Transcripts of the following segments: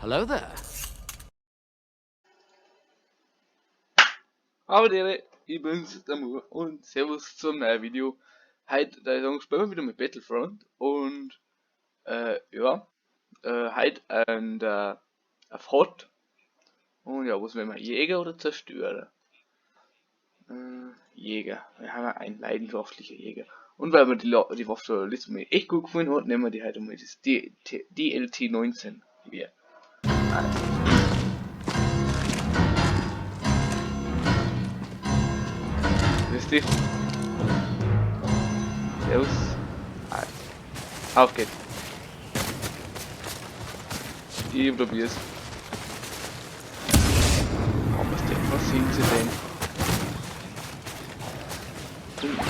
Hello there. Hallo Dere, ich bin's, der Mu und Servus zum neuen Video. Heute, spielen wir wieder mit Battlefront und ja, heute auf Hot und ja, was wollen wir, Jäger oder Zerstörer? Jäger, wir haben einen leidenschaftlicher Jäger. Und weil wir die Waffe letztes Mal echt gut gefunden hat, nehmen wir die heute mal das DLT 19 hier. Grüß dich. Servus. Auf geht's. Ich probier's. Oh, was sind sie denn?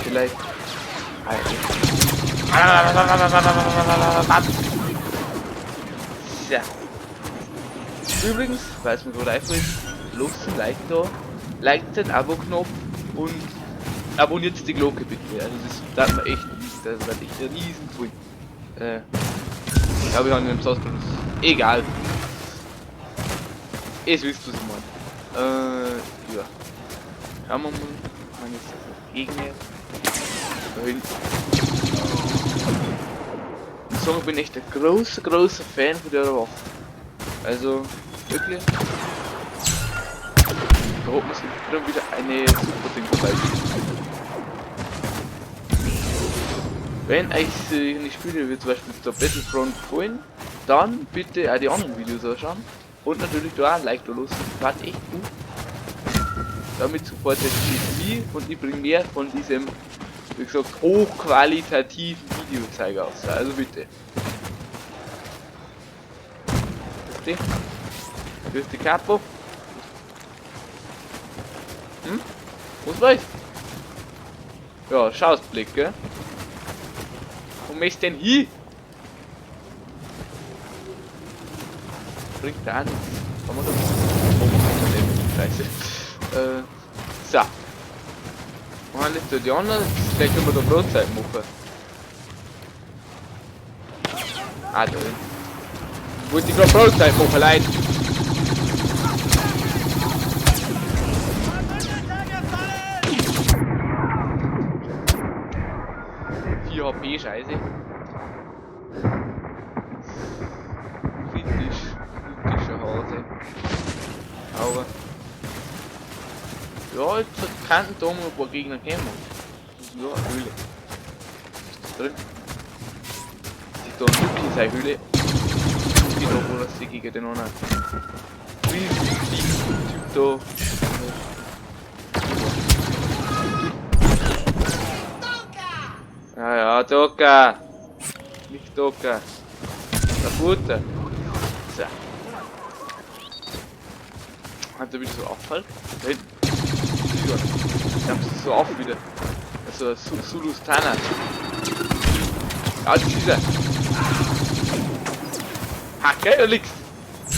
Vielleicht. Ja. Übrigens, weil es mir gerade einfällt, lasst ein Like da, liked den Abo-Knopf und abonniert die Glocke bitte. Also das darf man echt, das wird echt ein riesen toll. Ich glaube, ich habe einen Source egal. Jetzt wisst ihr, was ich meine. Ja. Schauen wir mal. Man ist das Gegner. Da hinten. Ich sage, ich bin echt ein großer Fan von der Waffe. Also, wirklich. Da hat man sich dann wieder eine super Ding dabei. Wenn euch die Spiele wie zum Beispiel der Battlefront gefallen, dann bitte auch die anderen Videos anschauen. Und natürlich da ein Like da los. War echt gut. Damit supportet mich und ich bringe mehr von diesem, wie gesagt, hochqualitativen Videozeiger aus. Also bitte. Grüß die Capo. Hm? Was weiß? Ja, Schausblick, gell? Wo möchtest du denn hin? Bringt da nichts. Kann man das? Oh, Scheiße. So. Machen jetzt da die anderen. Vielleicht können wir da Brotzeit machen. Ah, da drin. Wollte ich gerade Brotzeit machen, Leute. HP, scheiße. Kritischer Hase. Aber. Ja, jetzt kann da mal ein paar Gegner kommen. Ja, eine Höhle. Was ist das drin? Sieht da ein Stückchen seine Höhle. Ich bin da, wo das sie gegen den anderen. Typ da. Ja, Doka! Nicht Doka! Kaputte! So. Hat er wieder so auffällt? Da hinten. Ich hab es so auf wieder. Also Sulustana. Ja, das ist er. Hacke oder nix?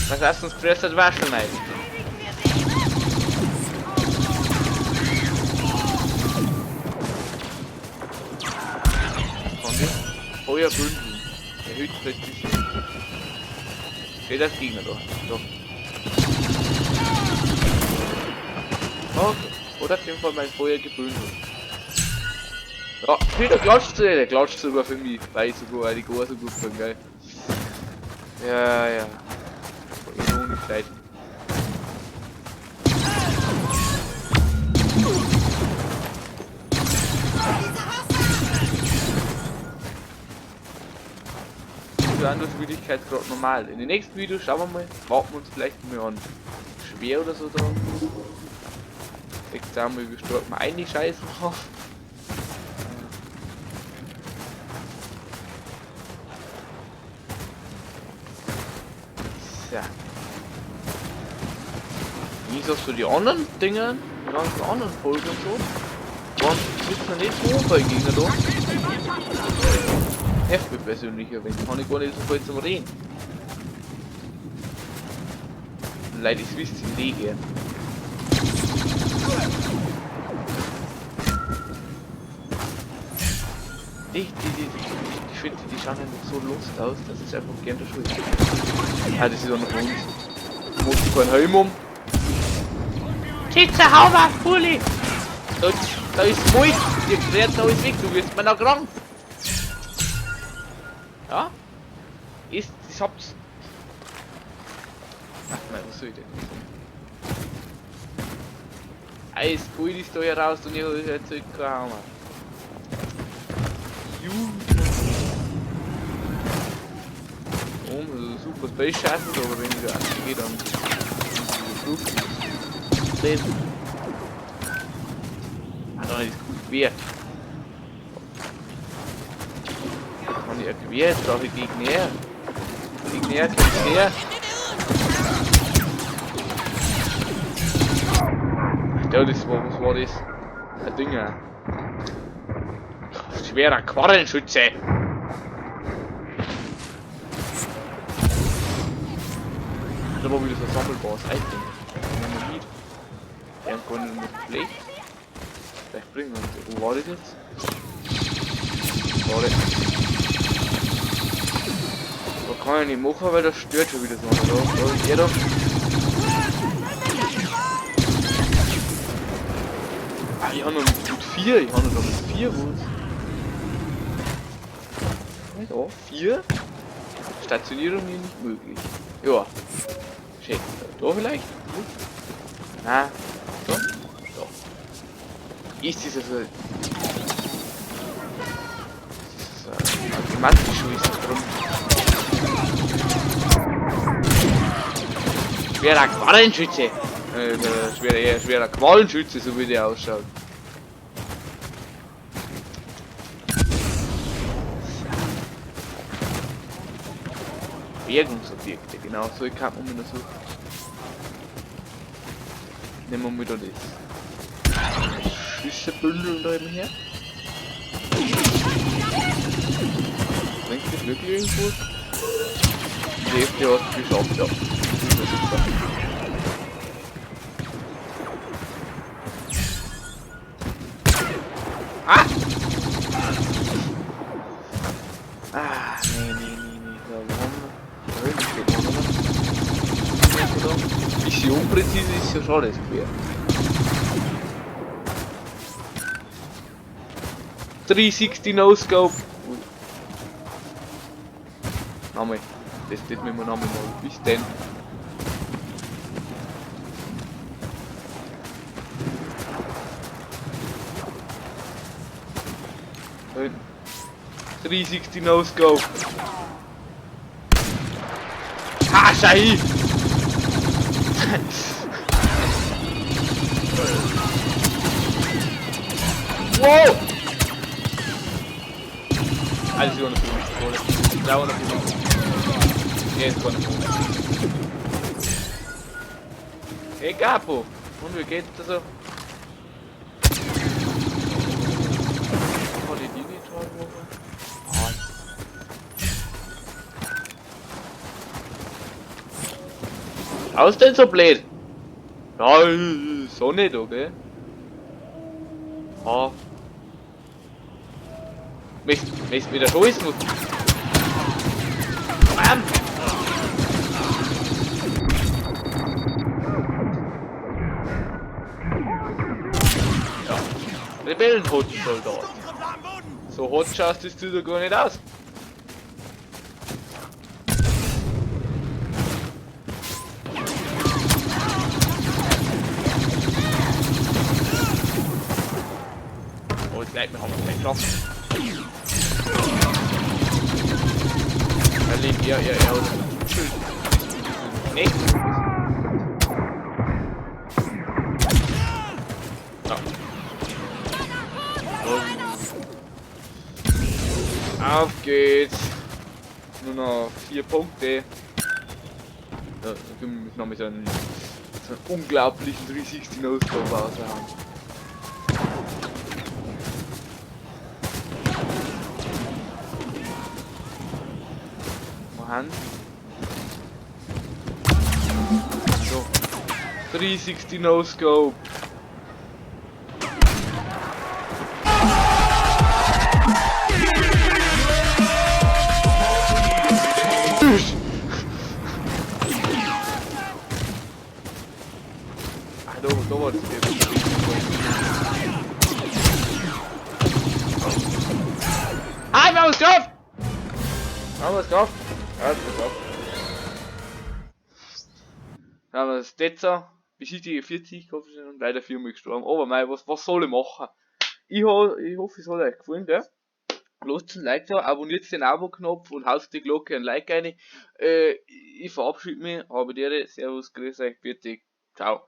Was hast du uns gefressen? Waschen rein. Feuerbündel. Erhöht Präzision. Steht das Gegner da? Doch. Okay. Oder auf jeden Fall mein Feuer gebündelt. Ja, der klatscht sogar für mich, weil ich sogar die Goa so gut bin, geil. Ja. Nicht leid. Angriffsmöglichkeit gerade normal. In den nächsten Videos schauen wir mal, warten wir uns vielleicht mal an schwer oder so dran. Jetzt sagen wir, wir starten mal eine Scheiße drauf. So. Wie ist das für die anderen Dinge? Die ganzen anderen Folgen und so? Waren jetzt noch nicht so viele Gegner da. Nervt mich persönlich, wenn kann ich gar nicht so viel zum Reden. Leider ist wisst ihr Wege. Die ich finde, die schauen einfach so lust aus, dass es einfach gerne der Schuld. Ah, das ist auch noch uns. Muss ich kein Helm um. Schütze, hau mal, Pulli! Da ist Mut, ihr klärt da alles weg, du wirst mir noch krank. Ja? Ich hab's. Ach nein, was soll ich denn? Eis Pulli ist da heraus und ich hab jetzt kein Hammer. Oh, super Space Shuttle, aber wenn ich da angehe, dann lesen. Ah, da ist gut Gewehr. Kann ich ein Gewehr? Jetzt brauche ich Gegner. Gegner, Gegner. Ja, das war, was war das? Ein Dinger. Schwerer Quarrenschütze. Da war wieder so ein sammelbares Item. Dynamit. Irgendwann mit Blech. Vielleicht bringen wir uns. Wo war das jetzt? Schade. Da kann ich nicht machen, weil das stört schon wieder so. Da ist er da. Ah, ich habe noch mit 4. Ich habe noch mit 4 was. Ja, 4. Stationierung hier nicht möglich. Ja. Schön. Da vielleicht? Na, so. So. Ist dieser so. Automatisch ist das drum. Schwerer Quallenschütze. Schwerer Quallenschütze, so wie der ausschaut. Bergungsobjekte, genau, so kann man wieder suchen. Nehmen wir wieder das Schüsselbündel da eben her. Bringt das wirklich irgendwo? Die Hälfte hat es geschafft, ja. Das ist super. Ah! Ah, nee. Bisschen unpräzise ist ja schon das Gewehr. 360 No-Scope. Nochmal. Das müssen wir nochmal machen. Bis denn. Nein. 360 No-Scope. Ha, Schei! Wow! Alles über eine Pistole. Da eine Pistole. Jetzt kommt eine Pistole. Hey Capo! Und wie geht's da so? Oh, die Dini-Tollwoche. Aus denn so blöd? Ja, so nicht, okay? Ah. Möchtest wieder schießen? Bam! Ja. Rebellenhuttensoldat. So hot schaust das du gar nicht aus. Oh, jetzt gleich, wir haben es gleich geschafft. Er lebt ja, oder? Nee. Ja. Auf geht's. Nur noch 4 Punkte. Ja, wir müssen noch mit so einen unglaublichen 360 No-Scope raushauen. So. 360 No-Scope. da war das Bier. Ah, wir haben es geschafft! Haben wir es geschafft? Ja, das ist geschafft. Dann haben wir das Detzer besiegt die 40 Kopfstellen und leider 4 Mal gestorben. Aber mei, was soll ich machen? Ich hoffe, es hat euch gefallen, gell? Lasst ein Like da, abonniert den Abo-Knopf und haust die Glocke ein Like rein. Ich verabschiede mich, habe dir, Servus, grüß euch, bitte, ciao.